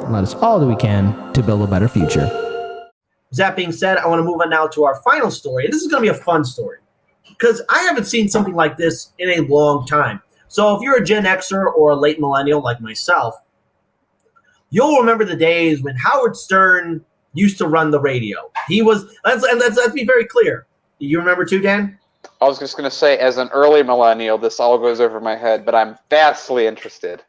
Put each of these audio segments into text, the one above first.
and let us all do we can to build a better future. That being said, I want to move on now to our final story. And this is going to be a fun story because I haven't seen something like this in a long time. So if you're a Gen Xer or a late millennial like myself, you'll remember the days when Howard Stern used to run the radio. He was, let's be very clear. You remember too, Dan? I was just going to say, as an early millennial, this all goes over my head, but I'm vastly interested.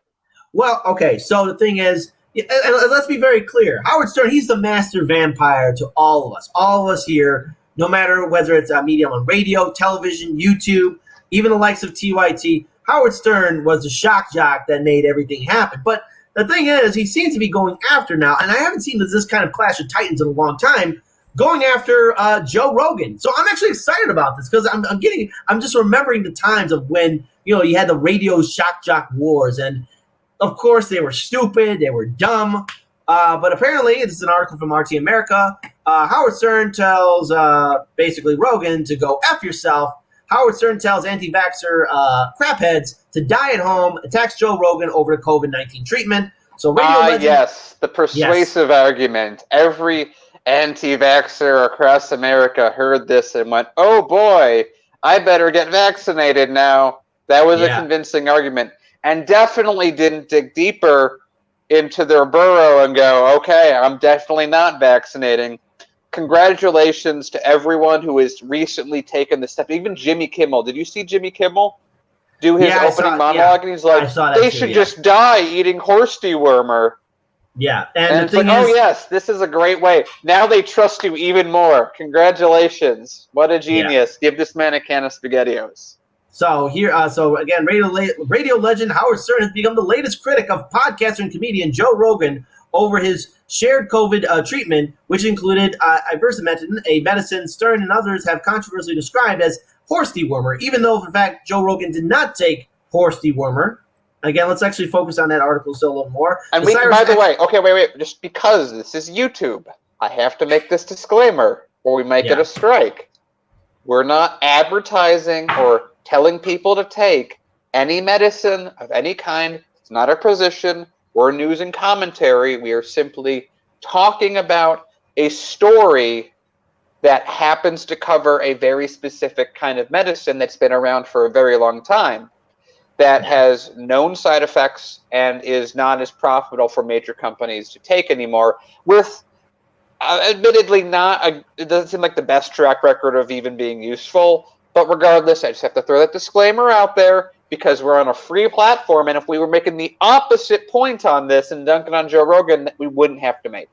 Well, okay, so the thing is, and let's be very clear. Howard Stern, he's the master vampire to all of us here, no matter whether it's a medium on radio, television, YouTube, even the likes of TYT. Howard Stern was the shock jock that made everything happen. But the thing is, he seems to be going after now, and I haven't seen this kind of clash of titans in a long time, going after Joe Rogan. So I'm actually excited about this because I'm just remembering the times of when, you had the radio shock jock wars, and of course they were stupid, they were dumb, but apparently, this is an article from RT America, Howard Stern tells basically Rogan to go F yourself. Howard Stern tells anti-vaxxer crapheads to die at home, attacks Joe Rogan over the COVID-19 treatment. So radio legend, yes, the persuasive argument. Every anti-vaxxer across America heard this and went, oh boy, I better get vaccinated now. That was a convincing argument. And definitely didn't dig deeper into their burrow and go, okay, I'm definitely not vaccinating. Congratulations to everyone who has recently taken the step. Even Jimmy Kimmel. Did you see Jimmy Kimmel do his opening monologue? And he's like, they should just die eating horse dewormer. Yeah. And it's like, oh, yes, this is a great way. Now they trust you even more. Congratulations. What a genius. Give this man a can of SpaghettiOs. So again, radio legend Howard Stern has become the latest critic of podcaster and comedian Joe Rogan over his shared COVID treatment, which included ivermectin, a medicine Stern and others have controversially described as horse dewormer, even though, in fact, Joe Rogan did not take horse dewormer. Again, let's actually focus on that article still a little more. And by the way, okay, wait. Just because this is YouTube, I have to make this disclaimer, or we might get a strike. We're not advertising or telling people to take any medicine of any kind. It's not our position. We're news and commentary. We are simply talking about a story that happens to cover a very specific kind of medicine that's been around for a very long time, that has known side effects and is not as profitable for major companies to take anymore, with admittedly it doesn't seem like the best track record of even being useful. But regardless, I just have to throw that disclaimer out there because we're on a free platform, and if we were making the opposite point on this and dunking on Joe Rogan, we wouldn't have to make.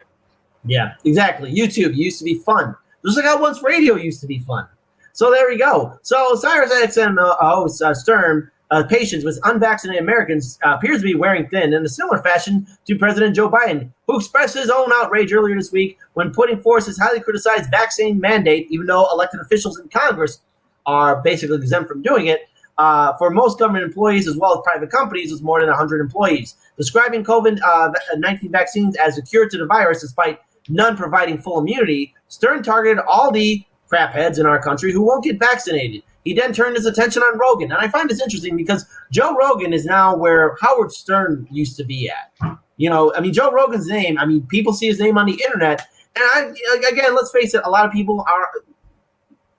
Yeah, exactly. YouTube used to be fun. Just like how once radio used to be fun. So there we go. So SiriusXM host Stern, patients with unvaccinated Americans appears to be wearing thin in a similar fashion to President Joe Biden, who expressed his own outrage earlier this week when putting forth his highly criticized vaccine mandate, even though elected officials in Congress are basically exempt from doing it. For most government employees as well as private companies with more than 100 employees, describing COVID-19 vaccines as a cure to the virus despite none providing full immunity. Stern targeted all the crapheads in our country who won't get vaccinated. He then turned his attention on Rogan. And I find this interesting because Joe Rogan is now where Howard Stern used to be at. Joe Rogan's name, people see his name on the internet. And again, let's face it, a lot of people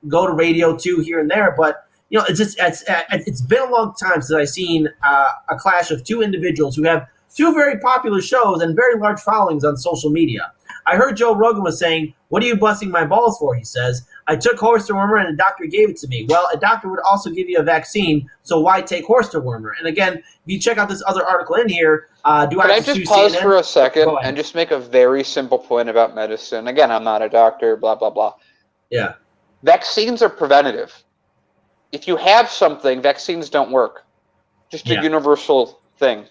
go to radio too here and there, but it's been a long time since I've seen a clash of two individuals who have two very popular shows and very large followings on social media. I heard Joe Rogan was saying, "What are you busting my balls for?" He says, "I took horse dewormer and a doctor gave it to me." Well, a doctor would also give you a vaccine, so why take horse dewormer? And again, if you check out this other article in here, Can I just pause for a second and just make a very simple point about medicine? Again, I'm not a doctor, blah, blah, blah. Yeah. Vaccines are preventative. If you have something, vaccines don't work. Just a universal thing.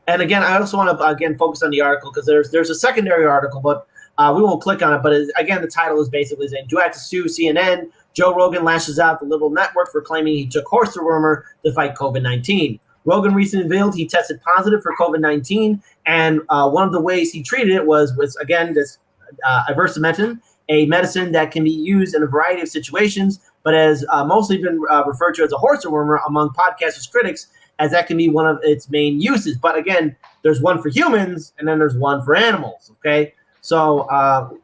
And again, I also want to focus on the article because there's a secondary article, but we won't click on it. But again, the title is basically saying, "Do I have to sue CNN? Joe Rogan lashes out the liberal network for claiming he took horse dewormer to fight COVID-19." Rogan recently revealed he tested positive for COVID-19, and one of the ways he treated it was again this ivermectin, a medicine that can be used in a variety of situations, but has mostly been referred to as a horse dewormer among podcasters' critics, as that can be one of its main uses. But again, there's one for humans, and then there's one for animals. Okay, so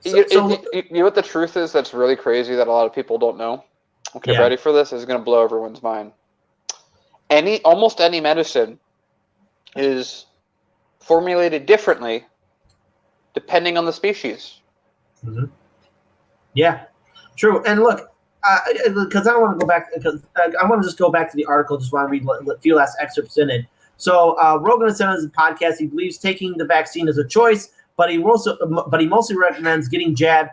you know what the truth is? That's really crazy that a lot of people don't know. Okay, ready for this? This is going to blow everyone's mind. Almost any medicine is formulated differently depending on the species. Mm-hmm. Yeah, true. And look, because I don't want to go back, because I want to just go back to the article. Just want to read a few last excerpts in it. So Rogan has said on his podcast he believes taking the vaccine is a choice, but he mostly recommends getting jabbed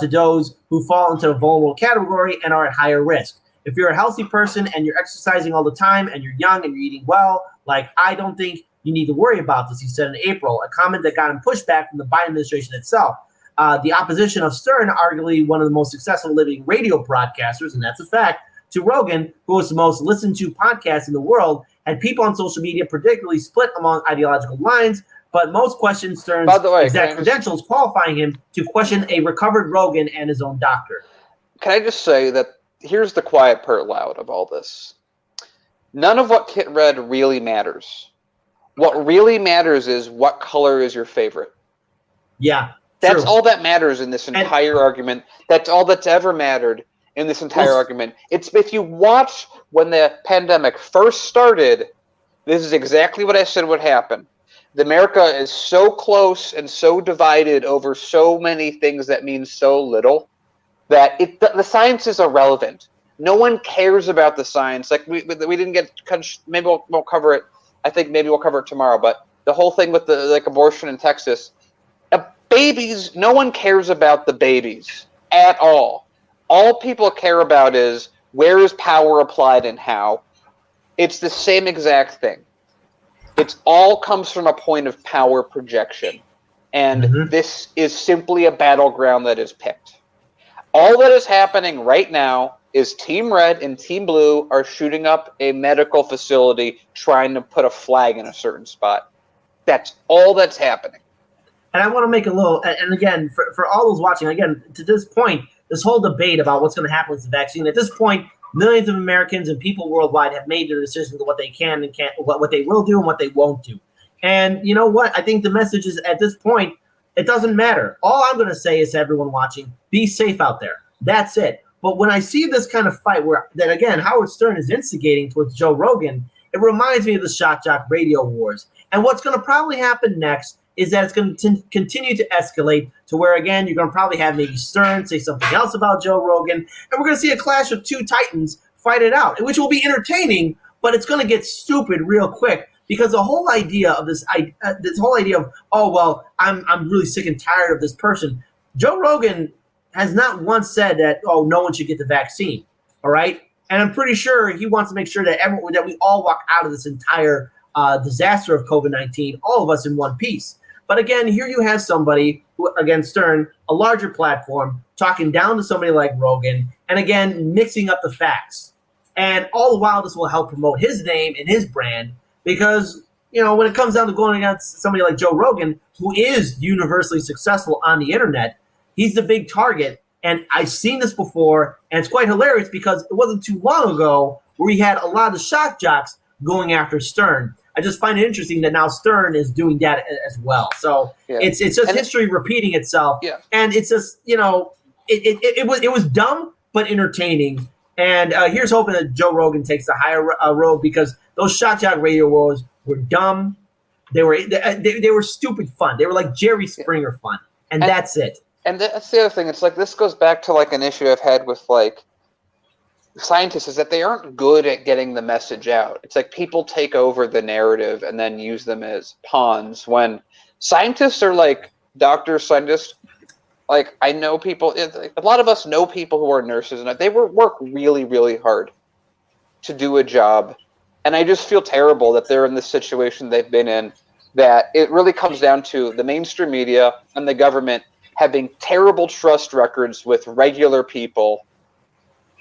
to those who fall into a vulnerable category and are at higher risk. If you're a healthy person and you're exercising all the time and you're young and you're eating well, like I don't think you need to worry about this, he said in April, a comment that got him pushback from the Biden administration itself. The opposition of Stern, arguably one of the most successful living radio broadcasters, and that's a fact, to Rogan, who was the most listened to podcast in the world, had people on social media particularly split along ideological lines, but most questioned Stern's exact credentials, qualifying him to question a recovered Rogan and his own doctor. Can I just say that here's the quiet part loud of all this. None of what Kit read really matters. What really matters is what color is your favorite. Yeah. That's all that matters in this entire argument. That's all that's ever mattered in this entire argument. It's if you watch when the pandemic first started, this is exactly what I said would happen. America is so close and so divided over so many things that mean so little that the science is irrelevant. No one cares about the science. Like we didn't get. Maybe we'll cover it. I think maybe we'll cover it tomorrow. But the whole thing with the abortion in Texas, babies. No one cares about the babies at all. All people care about is where is power applied and how. It's the same exact thing. It all comes from a point of power projection, and this is simply a battleground that is picked. All that is happening right now is Team Red and Team Blue are shooting up a medical facility trying to put a flag in a certain spot. That's all that's happening. And I want to make a little, and again, for all those watching, again, to this point, this whole debate about what's going to happen with the vaccine, at this point, millions of Americans and people worldwide have made their decisions of what they can and can't, what they will do and what they won't do. And you know what? I think the message is at this point, it doesn't matter. All I'm going to say is to everyone watching, be safe out there. That's it. But when I see this kind of fight that again, Howard Stern is instigating towards Joe Rogan, it reminds me of the Shock Jock radio wars. And what's going to probably happen next is that it's going to continue to escalate to where, again, you're going to probably have maybe Stern say something else about Joe Rogan, and we're going to see a clash of two titans fight it out, which will be entertaining, but it's going to get stupid real quick. Because the whole idea of this whole idea of, oh, well, I'm really sick and tired of this person. Joe Rogan has not once said that, oh, no one should get the vaccine, all right? And I'm pretty sure he wants to make sure that that we all walk out of this entire disaster of COVID-19, all of us in one piece. But again, here you have somebody who, again, Stern, a larger platform, talking down to somebody like Rogan, and again, mixing up the facts. And all the while, this will help promote his name and his brand. Because, you know, when it comes down to going against somebody like Joe Rogan, who is universally successful on the internet, he's the big target. And I've seen this before, and it's quite hilarious because it wasn't too long ago where we had a lot of the shock jocks going after Stern. I just find it interesting that now Stern is doing that as well. So it's just history repeating itself. Yeah. And it's just, you know, it was dumb but entertaining. And here's hoping that Joe Rogan takes the higher road, because those Shock Jock radio wars were dumb. They were stupid fun. They were like Jerry Springer fun, and that's it. And that's the other thing. It's like this goes back to like an issue I've had with like scientists, is that they aren't good at getting the message out. It's like people take over the narrative and then use them as pawns, when scientists are like doctors, scientists. Like, I know people, a lot of us know people who are nurses, and they work really, really hard to do a job. And I just feel terrible that they're in this situation they've been in, that it really comes down to the mainstream media and the government having terrible trust records with regular people.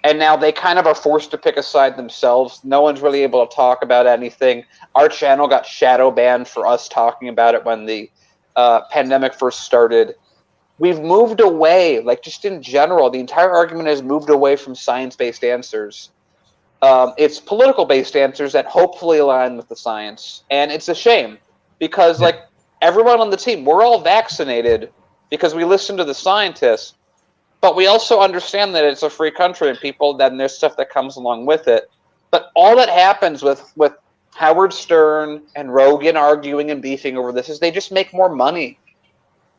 And now they kind of are forced to pick a side themselves. No one's really able to talk about anything. Our channel got shadow banned for us talking about it when the pandemic first started. We've moved away, like just in general, the entire argument has moved away from science-based answers. It's political-based answers that hopefully align with the science, and it's a shame because, like, everyone on the team, we're all vaccinated because we listen to the scientists, but we also understand that it's a free country and then there's stuff that comes along with it. But all that happens with Howard Stern and Rogan arguing and beefing over this is they just make more money.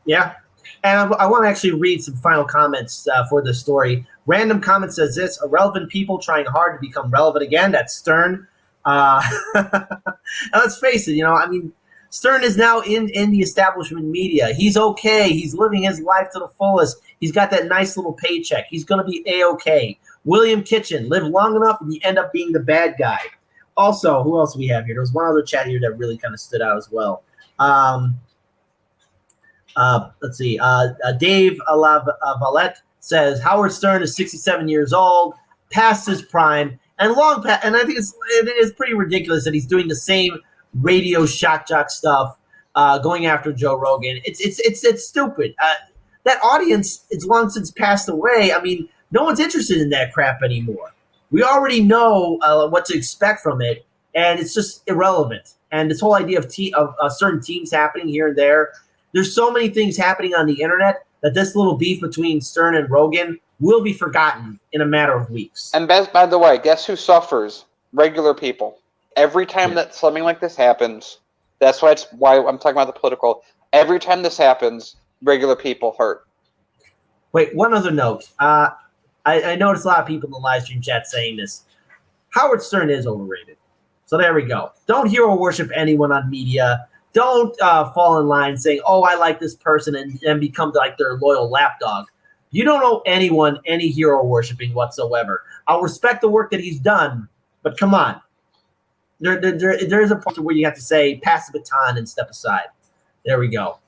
Yeah. And I want to actually read some final comments for this story. Random comment says this: irrelevant people trying hard to become relevant again. That's Stern. Let's face it, I mean, Stern is now in the establishment media. He's okay. He's living his life to the fullest. He's got that nice little paycheck. He's going to be A-okay. William Kitchen, live long enough and you end up being the bad guy. Also, who else do we have here? There was one other chat here that really kind of stood out as well. Let's see. Dave Valette says Howard Stern is 67 years old, past his prime, and long past. And I think it is pretty ridiculous that he's doing the same radio shock jock stuff, going after Joe Rogan. It's stupid. That audience is long since passed away. I mean, no one's interested in that crap anymore. We already know what to expect from it, and it's just irrelevant. And this whole idea of certain teams happening here and there. There's so many things happening on the internet that this little beef between Stern and Rogan will be forgotten in a matter of weeks. And by the way, guess who suffers? Regular people. Every time that something like this happens, that's why I'm talking about the political. Every time this happens, regular people hurt. Wait, one other note. I noticed a lot of people in the live stream chat saying this. Howard Stern is overrated. So there we go. Don't hero worship anyone on media. Don't fall in line saying, oh, I like this person and become like their loyal lapdog. You don't owe anyone any hero worshiping whatsoever. I'll respect the work that he's done, but come on. There is a point where you have to say, pass the baton and step aside. There we go.